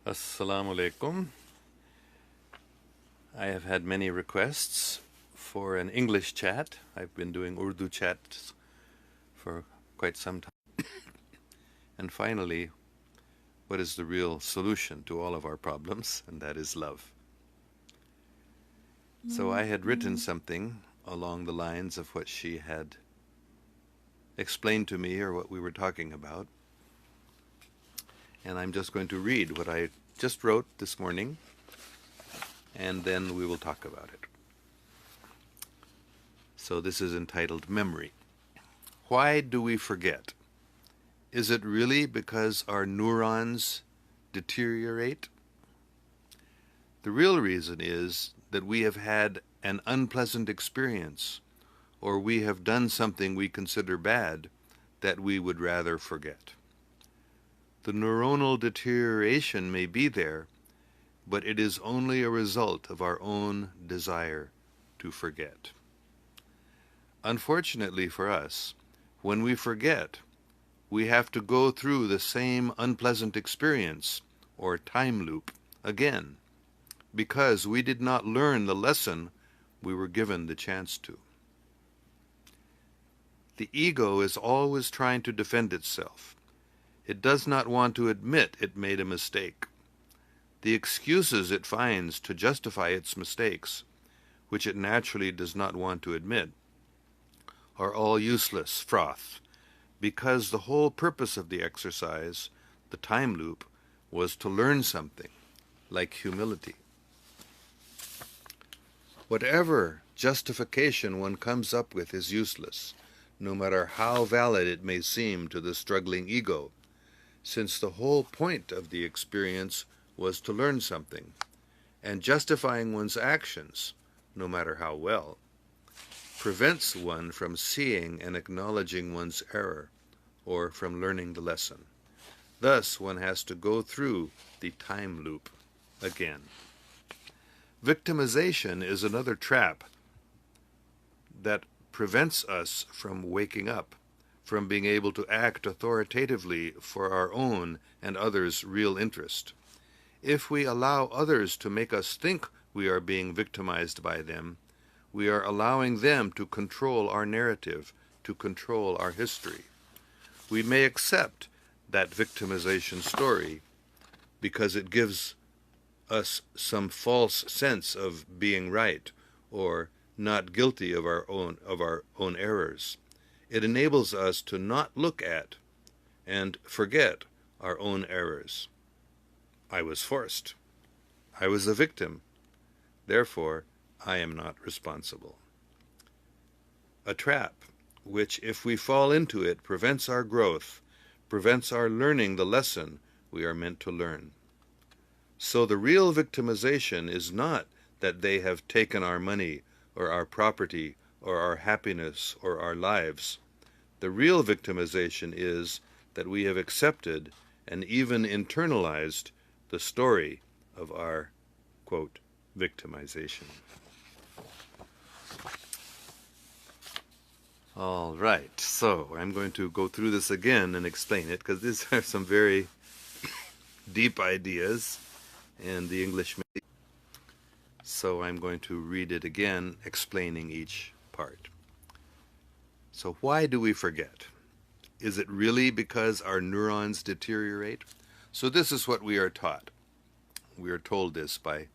Assalamu alaikum. I have had many requests for an English chat. I've been doing Urdu chats for quite some time. And finally, what is the real solution to all of our problems? And that is love. So I had written something along the lines of what she had explained to me or what we were talking about. And I'm just going to read what I just wrote this morning, and then we will talk about it. So this is entitled Memory. Why do we forget? Is it really because our neurons deteriorate? The real reason is that we have had an unpleasant experience, or we have done something we consider bad that we would rather forget. The neuronal deterioration may be there, but it is only a result of our own desire to forget. Unfortunately for us, when we forget, we have to go through the same unpleasant experience, or time loop, again, because we did not learn the lesson we were given the chance to. The ego is always trying to defend itself. It does not want to admit it made a mistake. The excuses it finds to justify its mistakes, which it naturally does not want to admit, are all useless froth, because the whole purpose of the exercise, the time loop, was to learn something, like humility. Whatever justification one comes up with is useless, no matter how valid it may seem to the struggling ego, since the whole point of the experience was to learn something, and justifying one's actions, no matter how well, prevents one from seeing and acknowledging one's error, or from learning the lesson. Thus, one has to go through the time loop again. Victimization is another trap that prevents us from waking up, from being able to act authoritatively for our own and others' real interest. If we allow others to make us think we are being victimized by them, we are allowing them to control our narrative, to control our history. We may accept that victimization story because it gives us some false sense of being right or not guilty of our own errors. It enables us to not look at and forget our own errors. I was forced. I was a victim. Therefore, I am not responsible. A trap which, if we fall into it, prevents our growth, prevents our learning the lesson we are meant to learn. So the real victimization is not that they have taken our money or our property or our happiness or our lives. The real victimization is that we have accepted and even internalized the story of our, quote, victimization. All right, so I'm going to go through this again and explain it, because these are some very deep ideas, and the English may. So I'm going to read it again, explaining each part. So why do we forget? Is it really because our neurons deteriorate? So this is what we are taught. We are told this by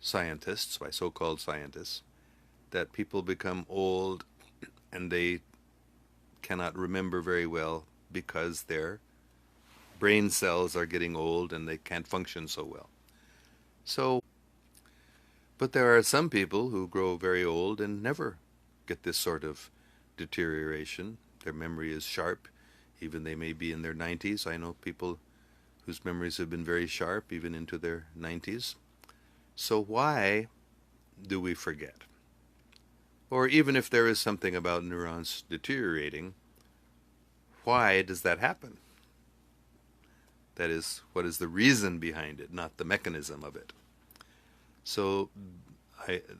scientists, by so-called scientists, that people become old and they cannot remember very well because their brain cells are getting old and they can't function so well. But there are some people who grow very old and never get this sort of deterioration. Their memory is sharp, even they may be in their 90s. I know people whose memories have been very sharp, even into their 90s. So why do we forget? Or even if there is something about neurons deteriorating, why does that happen? That is, what is the reason behind it, not the mechanism of it? So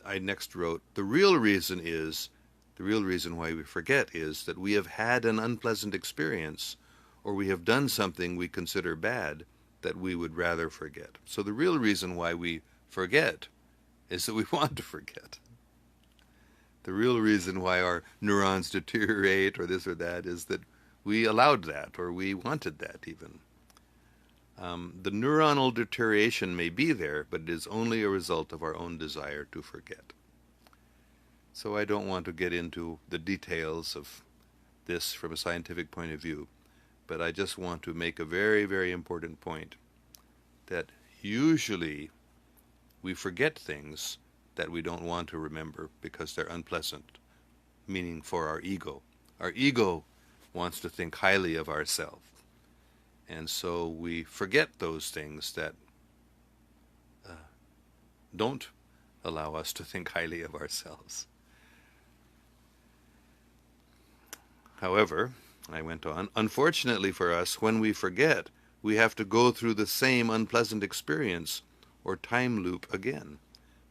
I next wrote, the real reason why we forget is that we have had an unpleasant experience, or we have done something we consider bad that we would rather forget. So the real reason why we forget is that we want to forget. The real reason why our neurons deteriorate or this or that is that we allowed that, or we wanted that even. The neuronal deterioration may be there, but it is only a result of our own desire to forget. So I don't want to get into the details of this from a scientific point of view, but I just want to make a very, very important point that usually we forget things that we don't want to remember because they're unpleasant, meaning for our ego. Our ego wants to think highly of ourselves. And so we forget those things that don't allow us to think highly of ourselves. However, I went on, unfortunately for us, when we forget, we have to go through the same unpleasant experience or time loop again,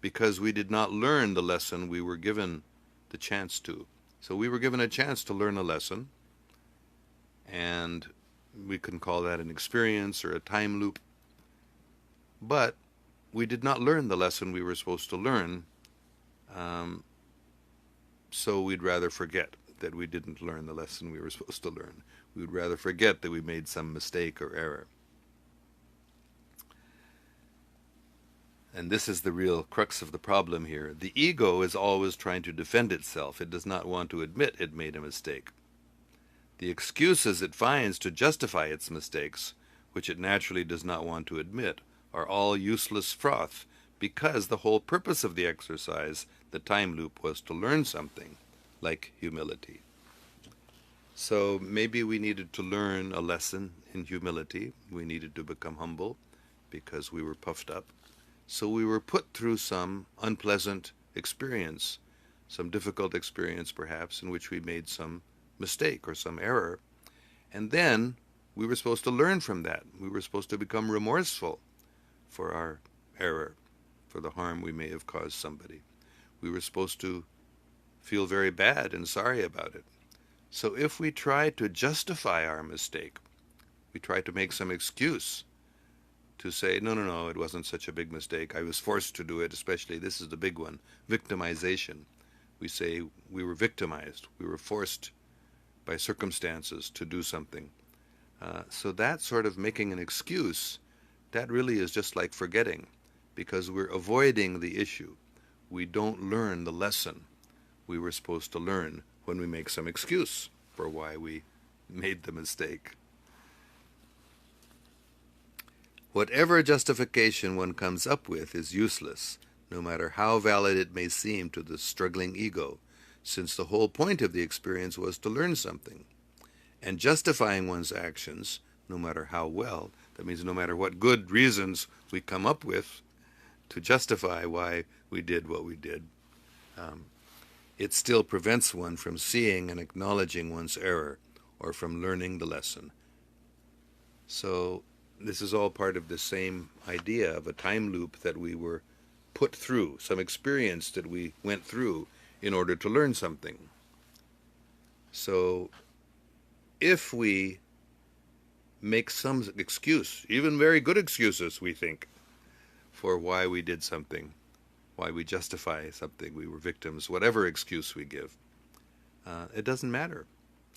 because we did not learn the lesson we were given the chance to. So we were given a chance to learn a lesson, and we can call that an experience or a time loop, but we did not learn the lesson we were supposed to learn, so we'd rather forget that we didn't learn the lesson we were supposed to learn. We would rather forget that we made some mistake or error. And this is the real crux of the problem here. The ego is always trying to defend itself. It does not want to admit it made a mistake. The excuses it finds to justify its mistakes, which it naturally does not want to admit, are all useless froth, because the whole purpose of the exercise, the time loop, was to learn something, like humility. So maybe we needed to learn a lesson in humility. We needed to become humble because we were puffed up. So we were put through some unpleasant experience, some difficult experience perhaps, in which we made some mistake or some error. And then we were supposed to learn from that. We were supposed to become remorseful for our error, for the harm we may have caused somebody. We were supposed to feel very bad and sorry about it. So if we try to justify our mistake, we try to make some excuse to say, no, it wasn't such a big mistake. I was forced to do it, especially, this is the big one, victimization. We say we were victimized. We were forced by circumstances to do something. So that sort of making an excuse, that really is just like forgetting, because we're avoiding the issue. We don't learn the lesson we were supposed to learn when we make some excuse for why we made the mistake. Whatever justification one comes up with is useless, no matter how valid it may seem to the struggling ego, since the whole point of the experience was to learn something. And justifying one's actions, no matter how well, that means no matter what good reasons we come up with to justify why we did what we did, it still prevents one from seeing and acknowledging one's error or from learning the lesson. So this is all part of the same idea of a time loop that we were put through, some experience that we went through in order to learn something. So if we make some excuse, even very good excuses, we think, for why we did something, why we justify something, we were victims, whatever excuse we give, it doesn't matter.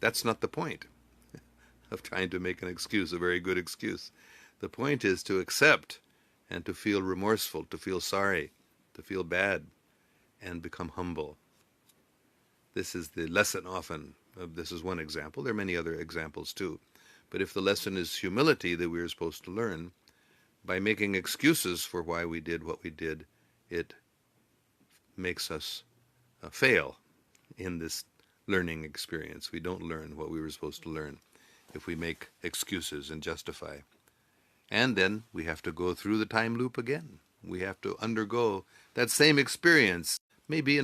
That's not the point of trying to make an excuse, a very good excuse. The point is to accept and to feel remorseful, to feel sorry, to feel bad, and become humble. This is the lesson often. This is one example. There are many other examples too. But if the lesson is humility that we are supposed to learn, by making excuses for why we did what we did, it makes us fail in this learning experience. We don't learn what we were supposed to learn if we make excuses and justify. And then we have to go through the time loop again. We have to undergo that same experience. Maybe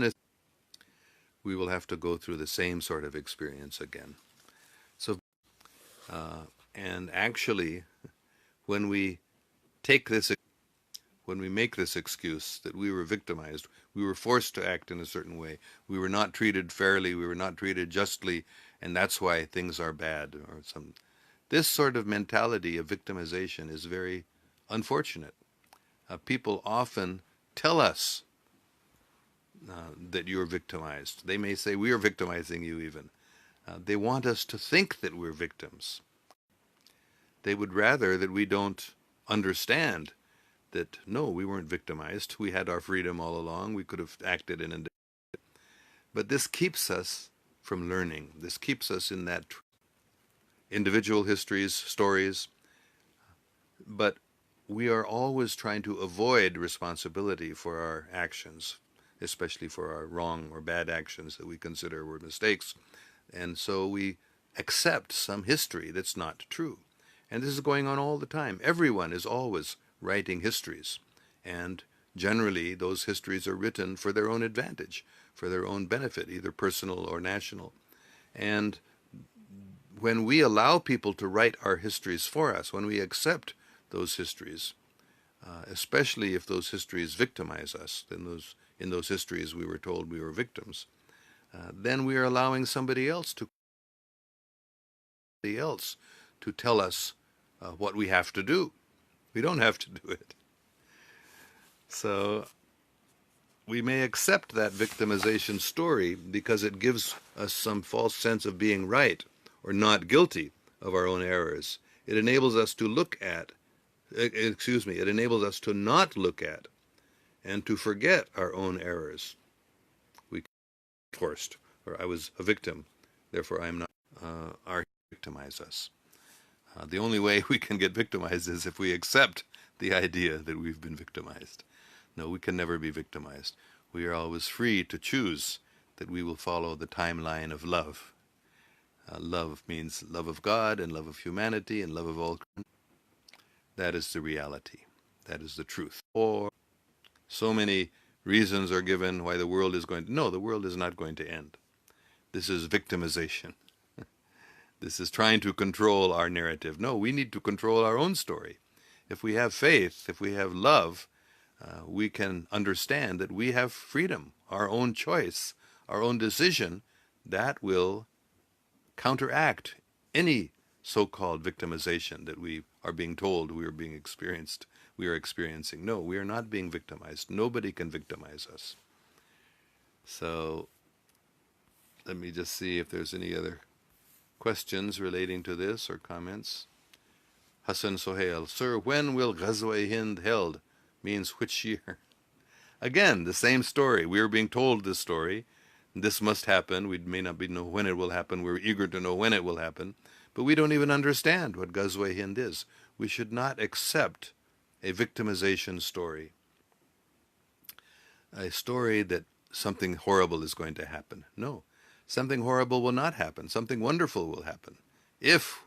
we will have to go through the same sort of experience again. So, and actually, when we make this excuse that we were victimized, we were forced to act in a certain way, we were not treated fairly, we were not treated justly, and that's why things are bad, or This sort of mentality of victimization is very unfortunate. People often tell us that you're victimized. They may say, we are victimizing you even. They want us to think that we're victims. They would rather that we don't understand that, no, we weren't victimized. We had our freedom all along. We could have acted in a... But this keeps us from learning. This keeps us in that individual histories, stories. But we are always trying to avoid responsibility for our actions, especially for our wrong or bad actions that we consider were mistakes. And so we accept some history that's not true. And this is going on all the time. Everyone is always writing histories. And generally, those histories are written for their own advantage, for their own benefit, either personal or national. And when we allow people to write our histories for us, when we accept those histories, especially if those histories victimize us, then in those histories we were told we were victims, then we are allowing somebody else to tell us what we have to do. We don't have to do it. So we may accept that victimization story because it gives us some false sense of being right or not guilty of our own errors. It enables us to look at, it enables us to not look at and to forget our own errors. We forced, or I was a victim, therefore I am not, are victimize us. The only way we can get victimized is if we accept the idea that we've been victimized. No, we can never be victimized. We are always free to choose that we will follow the timeline of love. Love means love of God and love of humanity and love of all. That is the reality. That is the truth. Or so many reasons are given why the world is going to... No, the world is not going to end. This is victimization. This is trying to control our narrative. No, we need to control our own story. If we have faith, if we have love, we can understand that we have freedom, our own choice, our own decision. That will counteract any so-called victimization that we are being told we are experiencing. No, we are not being victimized. Nobody can victimize us. So let me just see if there's any other questions relating to this or comments. Hassan Sohail, sir, when will Ghazwa-e-Hind held? Means which year? Again, the same story. We are being told this story. This must happen. We may not know when it will happen. We're eager to know when it will happen. But we don't even understand what Ghazwa-e-Hind is. We should not accept a victimization story. A story that something horrible is going to happen. No, something horrible will not happen. Something wonderful will happen. If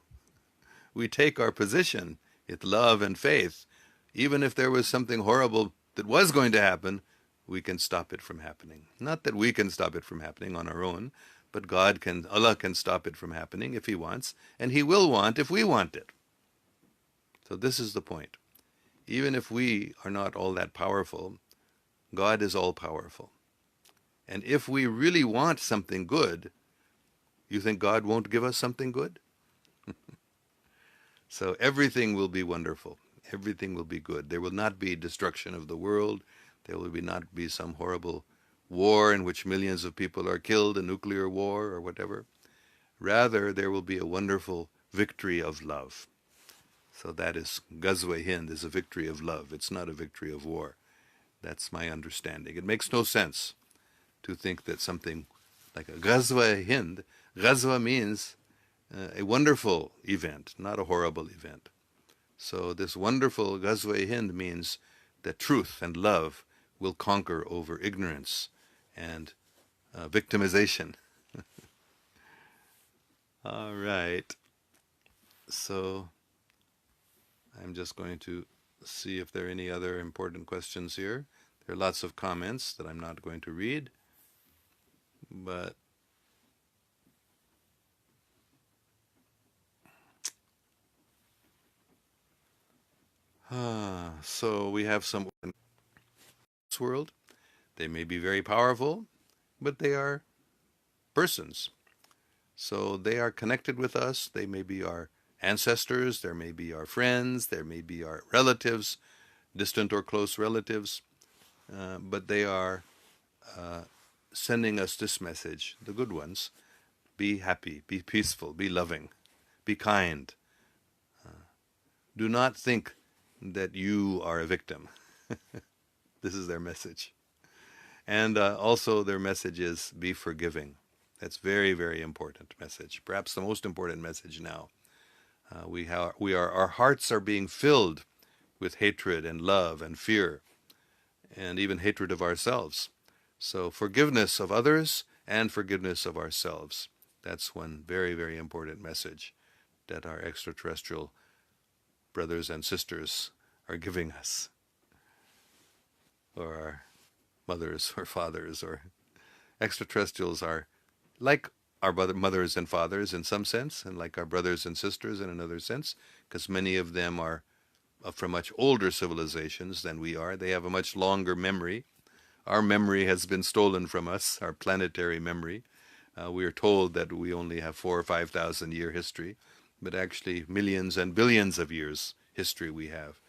we take our position with love and faith, even if there was something horrible that was going to happen, we can stop it from happening. Not that we can stop it from happening on our own, but Allah can stop it from happening if He wants, and He will want if we want it. So this is the point. Even if we are not all that powerful, God is all powerful. And if we really want something good, you think God won't give us something good? So everything will be wonderful. Everything will be good. There will not be destruction of the world. There will not be some horrible war in which millions of people are killed, a nuclear war or whatever. Rather, there will be a wonderful victory of love. So that is, Ghazwa-e-Hind is a victory of love. It's not a victory of war. That's my understanding. It makes no sense to think that something like a Ghazwa-e-Hind, Ghazwa means a wonderful event, not a horrible event. So this wonderful Ghazwa-e-Hind means that truth and love will conquer over ignorance and victimization. All right. So I'm just going to see if there are any other important questions here. There are lots of comments that I'm not going to read, but so we have some in this world. They may be very powerful, but they are persons. So they are connected with us. They may be our ancestors, there may be our friends, there may be our relatives, distant or close relatives, but they are sending us this message, the good ones: be happy, be peaceful, be loving, be kind. Do not think that you are a victim. This is their message. And also their message is be forgiving. That's very, very important message. Perhaps the most important message now. Our hearts are being filled with hatred and love and fear, and even hatred of ourselves. So forgiveness of others and forgiveness of ourselves. That's one very, very important message that our extraterrestrial brothers and sisters are giving us, or our mothers or fathers. Or extraterrestrials are like our mothers and fathers in some sense, and like our brothers and sisters in another sense, because many of them are from much older civilizations than we are. They have a much longer memory. Our memory has been stolen from us, our planetary memory. We are told that we only have 4,000 or 5,000 year history, but actually millions and billions of years history we have.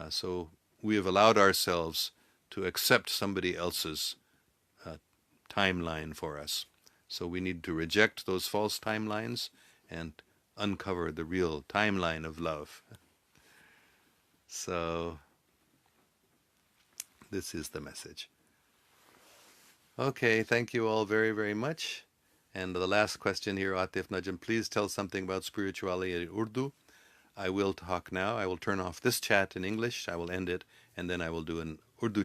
So we have allowed ourselves to accept somebody else's timeline for us. So we need to reject those false timelines and uncover the real timeline of love. So this is the message. Okay, thank you all very, very much. And the last question here, Atif Najam, please tell something about spirituality in Urdu. I will talk now. I will turn off this chat in English. I will end it, and then I will do an Urdu